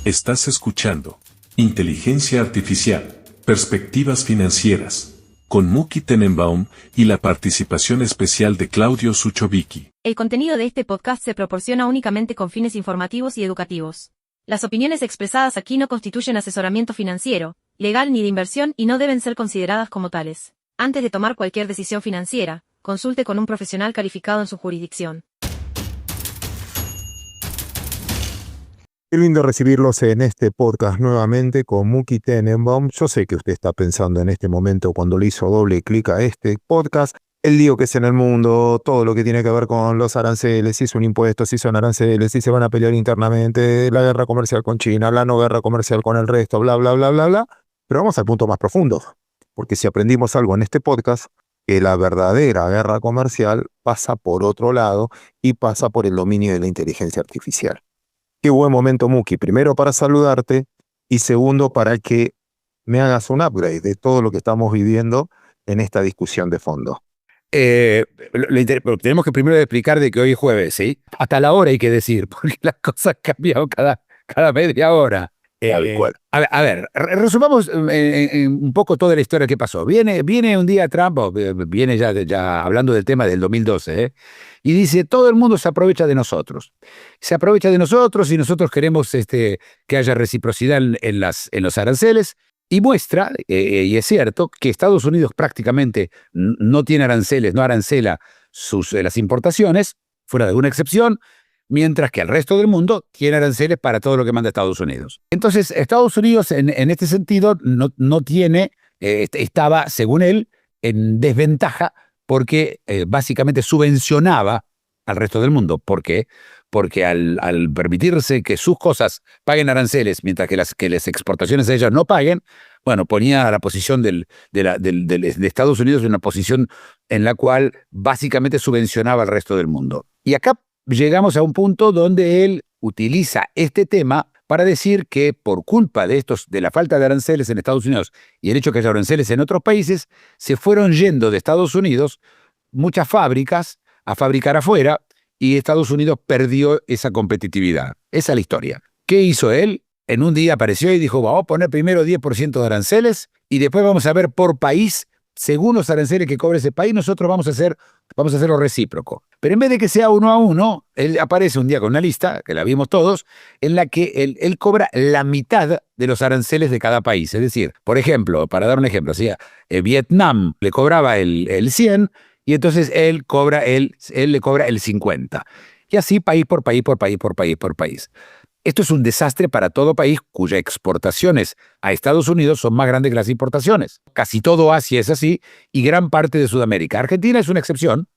Estás escuchando Inteligencia Artificial, Perspectivas Financieras, con Muki Tenenbaum y la participación especial de Claudio Suchovicki. El contenido de este podcast se proporciona únicamente con fines informativos y educativos. Las opiniones expresadas aquí no constituyen asesoramiento financiero, legal ni de inversión y no deben ser consideradas como tales. Antes de tomar cualquier decisión financiera, consulte con un profesional calificado en su jurisdicción. Qué lindo recibirlos en este podcast nuevamente con Muki Tenenbaum. Yo sé que usted está pensando en este momento cuando le hizo doble clic a este podcast, el lío que es en el mundo, todo lo que tiene que ver con los aranceles, si es un impuesto, si son aranceles, si se van a pelear internamente, la guerra comercial con China, la no guerra comercial con el resto, bla, bla, bla, bla, bla. Pero vamos al punto más profundo, porque si aprendimos algo en este podcast, que la verdadera guerra comercial pasa por otro lado y pasa por el dominio de la inteligencia artificial. Qué buen momento, Muki. Primero para saludarte y segundo para que me hagas un upgrade de todo lo que estamos viviendo en esta discusión de fondo. Tenemos que primero explicar de que hoy es jueves, ¿sí? Hasta la hora hay que decir, porque las cosas cambian cada media hora. A ver, resumamos un poco toda la historia que pasó. Viene un día Trump, viene ya hablando del tema del 2012, y dice, todo el mundo se aprovecha de nosotros. Se aprovecha de nosotros y nosotros queremos que haya reciprocidad en los aranceles, y muestra, y es cierto, que Estados Unidos prácticamente no tiene aranceles, no arancela las importaciones, fuera de alguna excepción, mientras que el resto del mundo tiene aranceles para todo lo que manda Estados Unidos. Entonces, Estados Unidos en este sentido no tiene, estaba, según él, en desventaja porque básicamente subvencionaba al resto del mundo. ¿Por qué? Porque al permitirse que sus cosas paguen aranceles, mientras que las exportaciones de ellas no paguen, bueno, ponía a la posición de Estados Unidos en una posición en la cual básicamente subvencionaba al resto del mundo. Y acá llegamos a un punto donde él utiliza este tema para decir que por culpa de la falta de aranceles en Estados Unidos y el hecho de que haya aranceles en otros países, se fueron yendo de Estados Unidos muchas fábricas a fabricar afuera y Estados Unidos perdió esa competitividad. Esa es la historia. ¿Qué hizo él? En un día apareció y dijo, vamos a poner primero 10% de aranceles y después vamos a ver por país, según los aranceles que cobre ese país, nosotros vamos a hacer lo recíproco. Pero en vez de que sea uno a uno, él aparece un día con una lista, que la vimos todos, en la que él cobra la mitad de los aranceles de cada país. Es decir, por ejemplo, para dar un ejemplo, Vietnam le cobraba el 100 y entonces él le cobra el 50. Y así país por país, por país, por país, por país. Esto es un desastre para todo país cuyas exportaciones a Estados Unidos son más grandes que las importaciones. Casi todo Asia es así y gran parte de Sudamérica. Argentina es una excepción,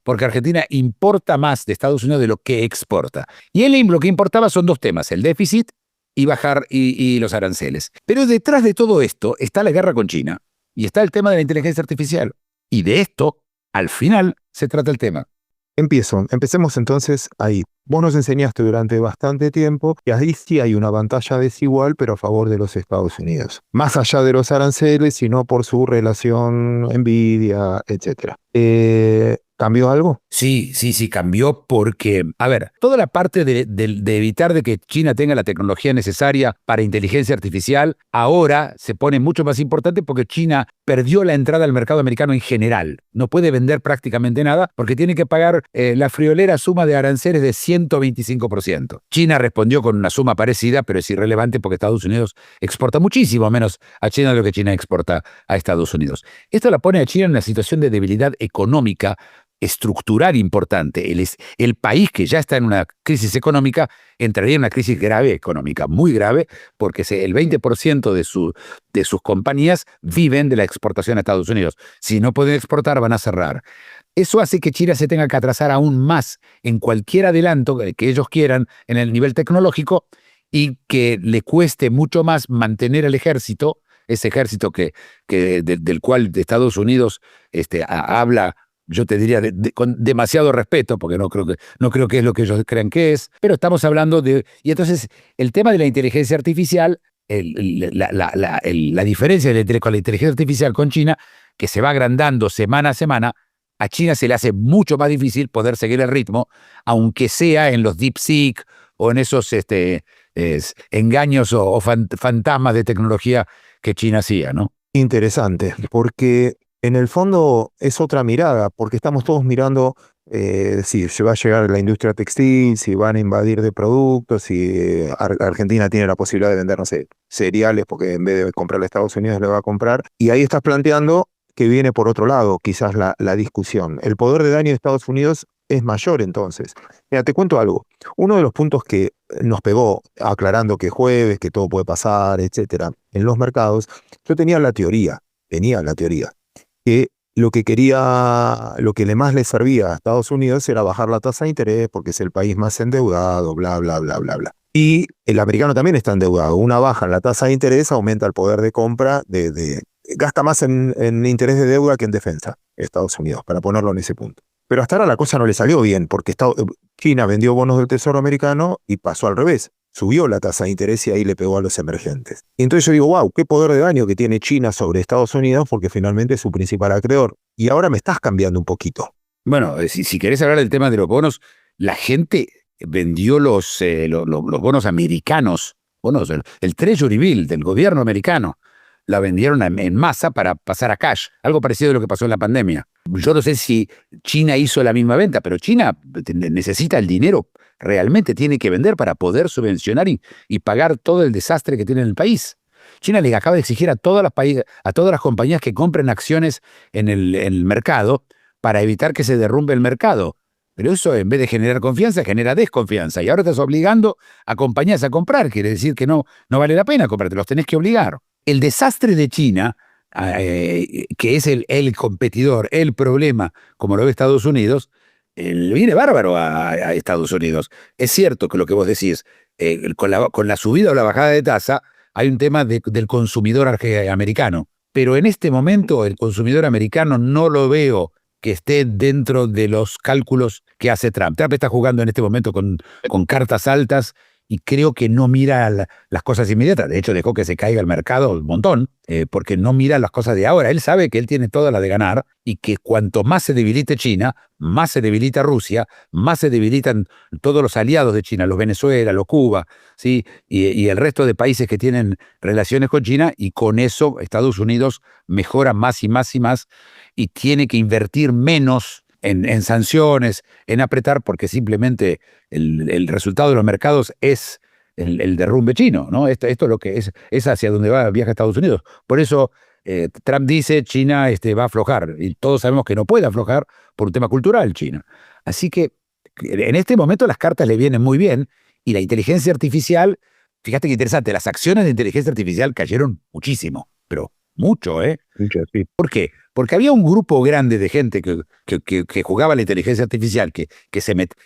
porque Argentina importa más de Estados Unidos de lo que exporta. Y él lo que importaba son dos temas, el déficit y bajar y los aranceles. Pero detrás de todo esto está la guerra con China y está el tema de la inteligencia artificial. Y de esto, al final, se trata el tema. Empecemos entonces ahí. Vos nos enseñaste durante bastante tiempo que ahí sí hay una pantalla desigual, pero a favor de los Estados Unidos. Más allá de los aranceles, sino por su relación, envidia, etc. ¿Cambió algo? Sí, cambió porque, a ver, toda la parte de evitar de que China tenga la tecnología necesaria para inteligencia artificial, ahora se pone mucho más importante porque China perdió la entrada al mercado americano en general. No puede vender prácticamente nada porque tiene que pagar la friolera suma de aranceles de 125%. China respondió con una suma parecida, pero es irrelevante porque Estados Unidos exporta muchísimo menos a China de lo que China exporta a Estados Unidos. Esto la pone a China en una situación de debilidad económica estructural importante. El país que ya está en una crisis económica entraría en una crisis grave económica, muy grave, porque el 20% de sus compañías viven de la exportación a Estados Unidos. Si no pueden exportar, van a cerrar. Eso hace que China se tenga que atrasar aún más en cualquier adelanto que ellos quieran en el nivel tecnológico y que le cueste mucho más mantener el ejército, ese ejército del cual Estados Unidos habla. Yo te diría con demasiado respeto, porque no creo que es lo que ellos crean que es, pero estamos hablando de... Y entonces, el tema de la inteligencia artificial, la diferencia con la inteligencia artificial con China, que se va agrandando semana a semana, a China se le hace mucho más difícil poder seguir el ritmo, aunque sea en los DeepSeek o en esos engaños o fantasmas de tecnología que China hacía, ¿no? Interesante, porque en el fondo es otra mirada, porque estamos todos mirando si se va a llegar la industria textil, si van a invadir de productos, si Argentina tiene la posibilidad de vender, no sé, cereales, porque en vez de comprarle a Estados Unidos le va a comprar. Y ahí estás planteando que viene por otro lado, quizás la discusión. El poder de daño de Estados Unidos es mayor entonces. Mira, te cuento algo. Uno de los puntos que nos pegó, aclarando que jueves, que todo puede pasar, etcétera, en los mercados, yo tenía la teoría, que lo que más le servía a Estados Unidos era bajar la tasa de interés porque es el país más endeudado, bla, bla, bla, bla, bla. Y el americano también está endeudado. Una baja en la tasa de interés aumenta el poder de compra, gasta más en interés de deuda que en defensa, Estados Unidos, para ponerlo en ese punto. Pero hasta ahora la cosa no le salió bien, porque China vendió bonos del Tesoro americano y pasó al revés. Subió la tasa de interés y ahí le pegó a los emergentes. Y entonces yo digo, wow, qué poder de daño que tiene China sobre Estados Unidos, porque finalmente es su principal acreedor. Y ahora me estás cambiando un poquito. Bueno, si querés hablar del tema de los bonos, la gente vendió los bonos americanos, el Treasury Bill del gobierno americano. La vendieron en masa para pasar a cash, algo parecido a lo que pasó en la pandemia. Yo no sé si China hizo la misma venta, pero China necesita el dinero, realmente tiene que vender para poder subvencionar y pagar todo el desastre que tiene en el país. China le acaba de exigir a todas las compañías que compren acciones en el mercado para evitar que se derrumbe el mercado. Pero eso, en vez de generar confianza, genera desconfianza. Y ahora estás obligando a compañías a comprar. Quiere decir que no vale la pena comprarte, los tenés que obligar. El desastre de China, que es el competidor, el problema, como lo ve Estados Unidos, le viene bárbaro a Estados Unidos. Es cierto que lo que vos decís, con la subida o la bajada de tasa, hay un tema del consumidor americano. Pero en este momento el consumidor americano no lo veo que esté dentro de los cálculos que hace Trump. Trump está jugando en este momento con cartas altas y creo que no mira las cosas inmediatas. De hecho, dejó que se caiga el mercado un montón, porque no mira las cosas de ahora. Él sabe que él tiene toda la de ganar y que cuanto más se debilite China, más se debilita Rusia, más se debilitan todos los aliados de China, los Venezuela, los Cuba, ¿sí? y el resto de países que tienen relaciones con China, y con eso Estados Unidos mejora más y más y más y tiene que invertir menos en sanciones, en apretar, porque simplemente el resultado de los mercados es el derrumbe chino, ¿no? Esto es lo que es hacia donde viaja Estados Unidos. Por eso Trump dice China va a aflojar, y todos sabemos que no puede aflojar por un tema cultural China. Así que en este momento las cartas le vienen muy bien, y la inteligencia artificial, fíjate qué interesante, las acciones de inteligencia artificial cayeron muchísimo, pero mucho, ¿eh? Sí. ¿Por qué? Porque había un grupo grande de gente que jugaba a la inteligencia artificial, que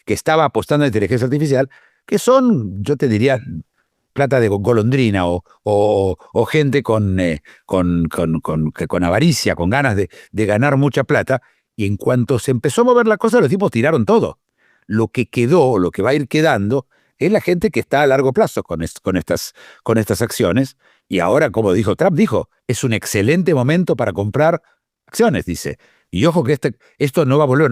estaba apostando a la inteligencia artificial, que son, yo te diría, plata de golondrina o gente con avaricia, con ganas de ganar mucha plata, y en cuanto se empezó a mover la cosa, los tipos tiraron todo. Lo que quedó, lo que va a ir quedando, es la gente que está a largo plazo con estas acciones. Y ahora, como dijo Trump, es un excelente momento para comprar acciones, dice. Y ojo que esto no va a volver,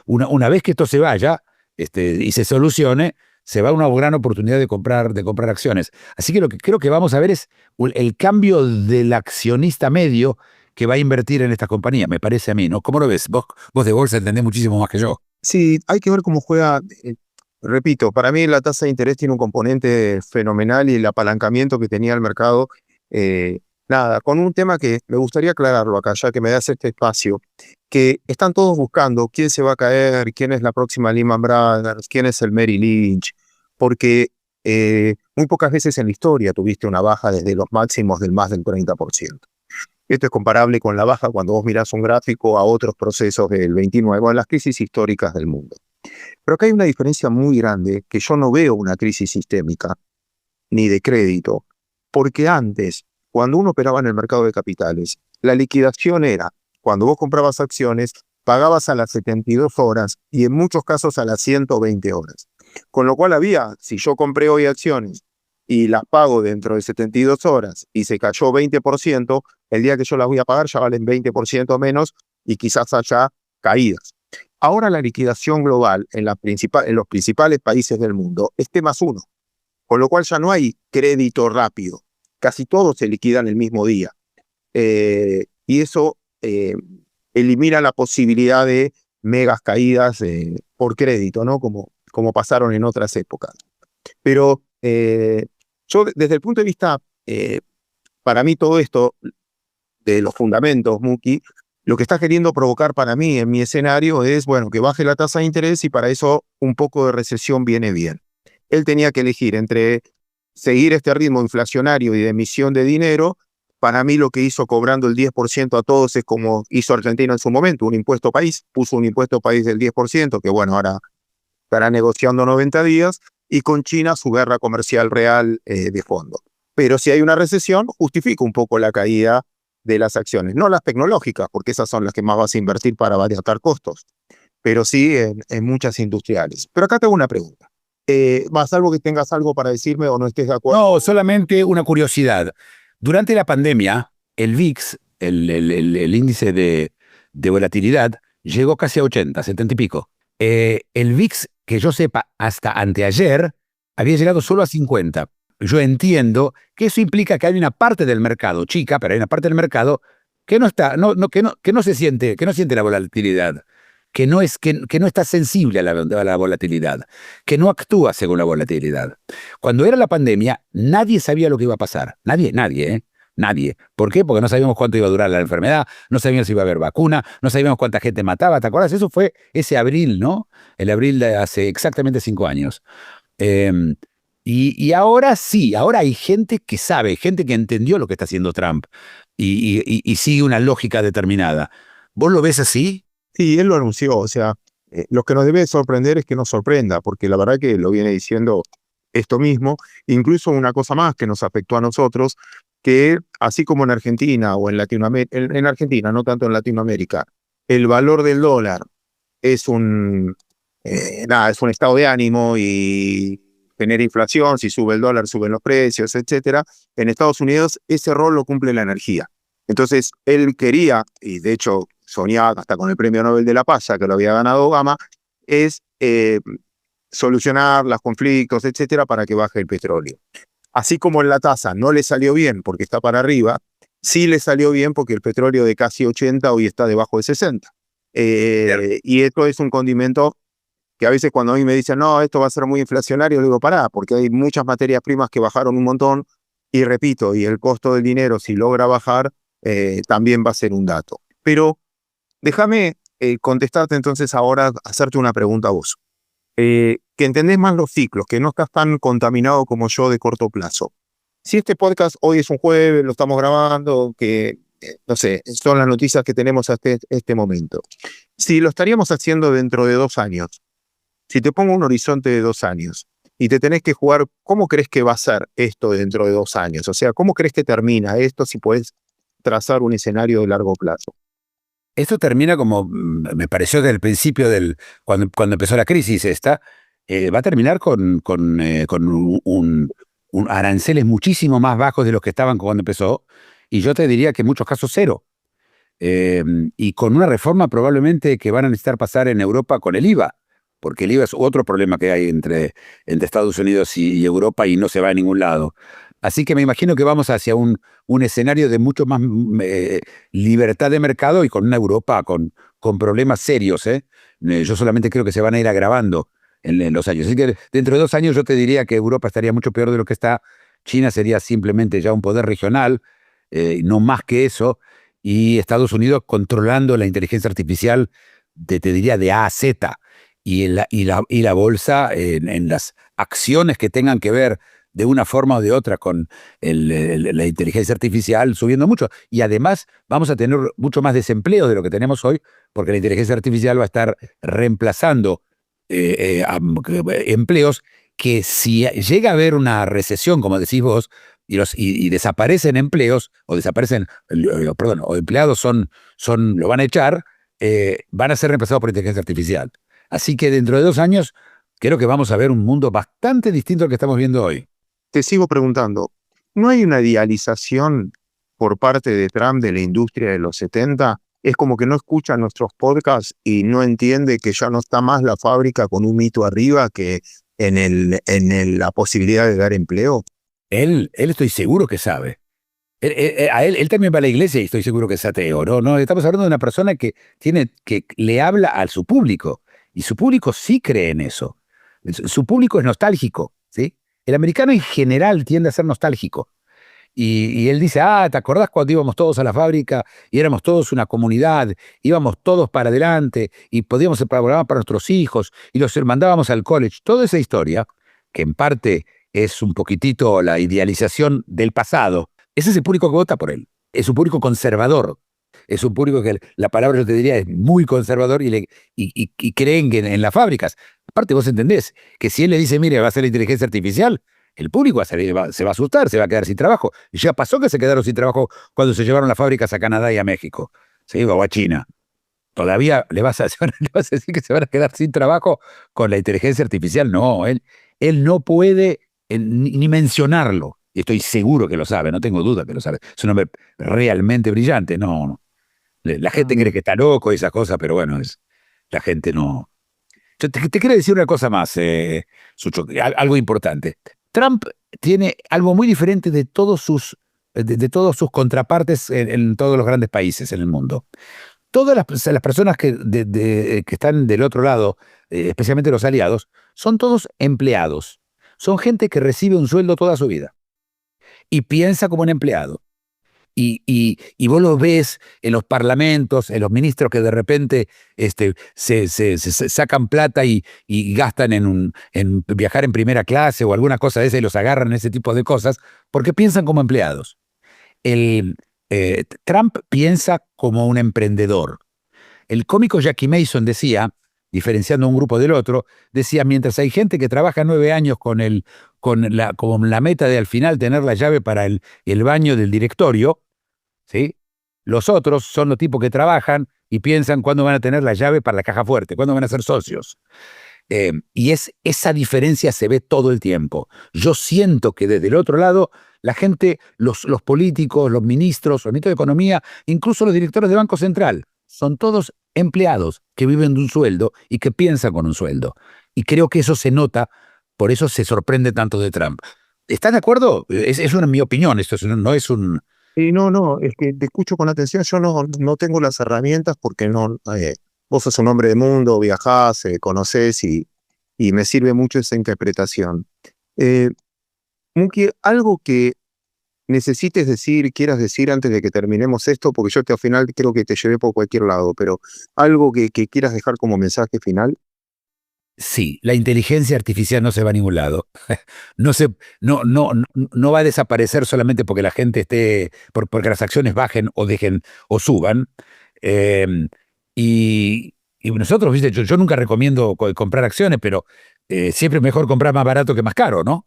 una vez que esto se vaya y se solucione, se va a una gran oportunidad de comprar acciones. Así que lo que creo que vamos a ver es el cambio del accionista medio que va a invertir en estas compañías, me parece a mí, ¿no? ¿Cómo lo ves? Vos de bolsa entendés muchísimo más que yo. Sí, hay que ver cómo juega. Repito, para mí la tasa de interés tiene un componente fenomenal y el apalancamiento que tenía el mercado. Nada, con un tema que me gustaría aclararlo acá, ya que me das este espacio, que están todos buscando quién se va a caer, quién es la próxima Lehman Brothers, quién es el Merrill Lynch, porque muy pocas veces en la historia tuviste una baja desde los máximos del más del 30%. Esto es comparable con la baja cuando vos mirás un gráfico a otros procesos del 29, bueno, las crisis históricas del mundo. Pero acá hay una diferencia muy grande, que yo no veo una crisis sistémica ni de crédito, porque antes, cuando uno operaba en el mercado de capitales, la liquidación era, cuando vos comprabas acciones, pagabas a las 72 horas y en muchos casos a las 120 horas. Con lo cual si yo compré hoy acciones y las pago dentro de 72 horas y se cayó 20%, el día que yo las voy a pagar ya valen 20% menos y quizás haya caídas. Ahora la liquidación global en los principales países del mundo es T+1. con lo cual ya no hay crédito rápido. Casi todo se liquida en el mismo día. Y eso elimina la posibilidad de megas caídas por crédito, ¿no? Como pasaron en otras épocas. Pero yo, desde el punto de vista, para mí todo esto de los fundamentos, Muki, lo que está queriendo provocar para mí en mi escenario es, bueno, que baje la tasa de interés y para eso un poco de recesión viene bien. Él tenía que elegir entre seguir este ritmo inflacionario y de emisión de dinero. Para mí lo que hizo cobrando el 10% a todos es como hizo Argentina en su momento, un impuesto país, puso un impuesto país del 10%, que bueno, ahora estará negociando 90 días, y con China su guerra comercial real de fondo. Pero si hay una recesión, justifica un poco la caída de las acciones, no las tecnológicas, porque esas son las que más vas a invertir para abaratar costos, pero sí en muchas industriales. Pero acá tengo una pregunta. Salvo que tengas algo para decirme o no estés de acuerdo. No, solamente una curiosidad. Durante la pandemia, el VIX, el índice de volatilidad, llegó casi a 80, 70 y pico. El VIX, que yo sepa, hasta anteayer, había llegado solo a 50. Yo entiendo que eso implica que hay una parte del mercado, chica, pero hay una parte del mercado que no está, que no siente la volatilidad, que no está sensible a la volatilidad, que no actúa según la volatilidad. Cuando era la pandemia, nadie sabía lo que iba a pasar. Nadie. ¿Por qué? Porque no sabíamos cuánto iba a durar la enfermedad, no sabíamos si iba a haber vacuna, no sabíamos cuánta gente mataba. ¿Te acuerdas? Eso fue ese abril, ¿no? El abril de hace exactamente 5 años. Y ahora sí, ahora hay gente que sabe, gente que entendió lo que está haciendo Trump y sigue una lógica determinada. ¿Vos lo ves así? Sí, él lo anunció, o sea, lo que nos debe sorprender es que nos sorprenda, porque la verdad que lo viene diciendo esto mismo, incluso una cosa más que nos afectó a nosotros, que así como en Argentina o en Latinoamérica, en Argentina, no tanto en Latinoamérica, el valor del dólar es es un estado de ánimo y genera inflación, si sube el dólar, suben los precios, etcétera. En Estados Unidos ese rol lo cumple la energía. Entonces, él quería, y de hecho soñaba hasta con el Premio Nobel de la Paz, ya que lo había ganado Obama, es solucionar los conflictos, etcétera, para que baje el petróleo. Así como en la tasa no le salió bien porque está para arriba, sí le salió bien porque el petróleo de casi 80 hoy está debajo de 60. Y esto es un condimento que a veces cuando a mí me dicen, no, esto va a ser muy inflacionario, le digo, pará, porque hay muchas materias primas que bajaron un montón, y repito, y el costo del dinero, si logra bajar, también va a ser un dato. Pero déjame contestarte entonces ahora, hacerte una pregunta a vos. Que entendés más los ciclos, que no estás tan contaminado como yo de corto plazo. Si este podcast hoy es un jueves, lo estamos grabando, que no sé, son las noticias que tenemos hasta este momento. Si lo estaríamos haciendo dentro de 2 años, si te pongo un horizonte de 2 años y te tenés que jugar, ¿cómo crees que va a ser esto dentro de 2 años? O sea, ¿cómo crees que termina esto si puedes trazar un escenario de largo plazo? Esto termina como me pareció desde el principio cuando empezó la crisis esta, va a terminar con aranceles muchísimo más bajos de los que estaban cuando empezó, y yo te diría que en muchos casos cero. Y con una reforma probablemente que van a necesitar pasar en Europa con el IVA, porque el IVA es otro problema que hay entre Estados Unidos y Europa y no se va a ningún lado. Así que me imagino que vamos hacia un escenario de mucho más libertad de mercado y con una Europa con problemas serios. Yo solamente creo que se van a ir agravando en los años. Así que dentro de 2 años yo te diría que Europa estaría mucho peor de lo que está. China sería simplemente ya un poder regional, no más que eso, y Estados Unidos controlando la inteligencia artificial, te diría de A a Z, y la bolsa en las acciones que tengan que ver de una forma o de otra con la inteligencia artificial subiendo mucho. Y además vamos a tener mucho más desempleo de lo que tenemos hoy, porque la inteligencia artificial va a estar reemplazando empleos que si llega a haber una recesión, como decís vos, y desaparecen empleos, o empleados lo van a echar, van a ser reemplazados por inteligencia artificial. Así que dentro de 2 años creo que vamos a ver un mundo bastante distinto al que estamos viendo hoy. Te sigo preguntando, ¿no hay una idealización por parte de Trump de la industria de los 70? Es como que no escucha nuestros podcasts y no entiende que ya no está más la fábrica con un mito arriba, que la posibilidad de dar empleo? Él estoy seguro que sabe. Él también va a la iglesia y estoy seguro que es ateo. No, estamos hablando de una persona que le habla a su público. Y su público sí cree en eso. Su público es nostálgico, ¿sí? El americano en general tiende a ser nostálgico. Y él dice, ¿te acordás cuando íbamos todos a la fábrica y éramos todos una comunidad, íbamos todos para adelante y podíamos ser para nuestros hijos y los mandábamos al college? Toda esa historia, que en parte es un poquitito la idealización del pasado, ese es el público que vota por él. Es un público conservador. Es un público que la palabra, yo te diría, es muy conservador y creen que en las fábricas. Aparte, vos entendés que si él le dice, mire, va a ser la inteligencia artificial, el público se va a asustar, se va a quedar sin trabajo. Y ya pasó que se quedaron sin trabajo cuando se llevaron las fábricas a Canadá y a México. ¿Sí? O a China. Todavía le vas a decir que se van a quedar sin trabajo con la inteligencia artificial. No, él no puede ni mencionarlo. Y estoy seguro que lo sabe, no tengo duda que lo sabe. Es un hombre realmente brillante. No. La gente cree que está loco y esas cosas, pero bueno, la gente no. Yo te quiero decir una cosa más, Sucho, algo importante. Trump tiene algo muy diferente de todos sus contrapartes en todos los grandes países en el mundo. Todas las personas que están del otro lado, especialmente los aliados, son todos empleados. Son gente que recibe un sueldo toda su vida y piensa como un empleado. Y vos lo ves en los parlamentos, en los ministros que de repente se sacan plata y gastan en viajar en primera clase o alguna cosa de esa y los agarran en ese tipo de cosas porque piensan como empleados. Trump piensa como un emprendedor. El cómico Jackie Mason decía, diferenciando un grupo del otro, decía, mientras hay gente que trabaja 9 años con la meta de al final tener la llave para el baño del directorio, ¿sí? Los otros son los tipos que trabajan y piensan cuándo van a tener la llave para la caja fuerte, cuándo van a ser socios. Y esa diferencia se ve todo el tiempo. Yo siento que desde el otro lado, la gente, los políticos, los ministros de Economía, incluso los directores de Banco Central, son todos empleados que viven de un sueldo y que piensan con un sueldo. Y creo que eso se nota, por eso se sorprende tanto de Trump. ¿Estás de acuerdo? Es mi opinión, esto no es un... No, es que te escucho con atención. Yo no tengo las herramientas porque vos sos un hombre de mundo, viajás, conocés y me sirve mucho esa interpretación. Muki, algo que necesites decir, quieras decir antes de que terminemos esto, porque yo al final creo que te llevé por cualquier lado, pero algo que quieras dejar como mensaje final. Sí, la inteligencia artificial no se va a ningún lado. No va a desaparecer solamente porque la gente porque las acciones bajen o dejen o suban. Y nosotros, viste, yo nunca recomiendo comprar acciones, pero siempre es mejor comprar más barato que más caro, ¿no?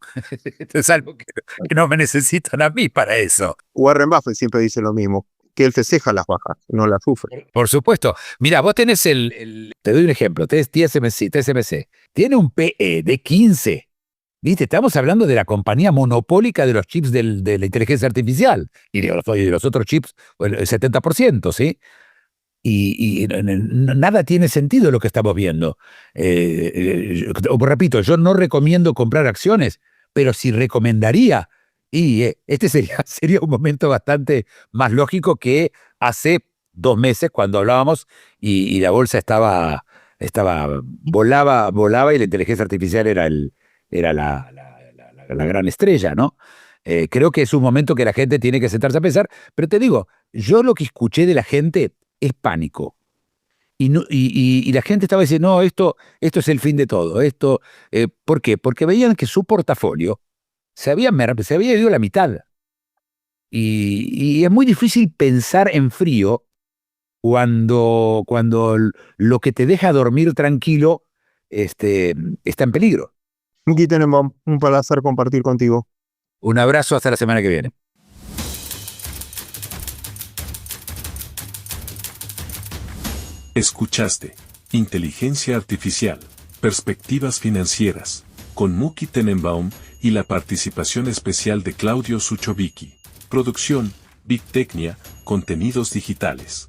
Es algo que no me necesitan a mí para eso. Warren Buffett siempre dice lo mismo, que él festeja las bajas, no las sufre. Por supuesto. Mira, vos tenés te doy un ejemplo, tenés TSMC, tiene un PE de 15. ¿Viste? Estamos hablando de la compañía monopólica de los chips de la inteligencia artificial y de los otros chips, el 70%, ¿sí? Y nada tiene sentido lo que estamos viendo. Repito, yo no recomiendo comprar acciones, pero sí recomendaría. Y este sería un momento bastante más lógico que hace 2 meses cuando hablábamos y la bolsa volaba y la inteligencia artificial era la gran estrella, ¿no? Creo que es un momento que la gente tiene que sentarse a pensar, pero te digo, yo lo que escuché de la gente es pánico. Y la gente estaba diciendo, no, esto es el fin de todo. ¿Por qué? Porque veían que su portafolio se había ido a la mitad. Y es muy difícil pensar en frío cuando lo que te deja dormir tranquilo está en peligro. Muki Tenenbaum, un placer compartir contigo. Un abrazo, hasta la semana que viene. Escuchaste Inteligencia Artificial, Perspectivas Financieras, con Muki Tenenbaum y la participación especial de Claudio Suchovicki. Producción, Big Tecnia, Contenidos Digitales.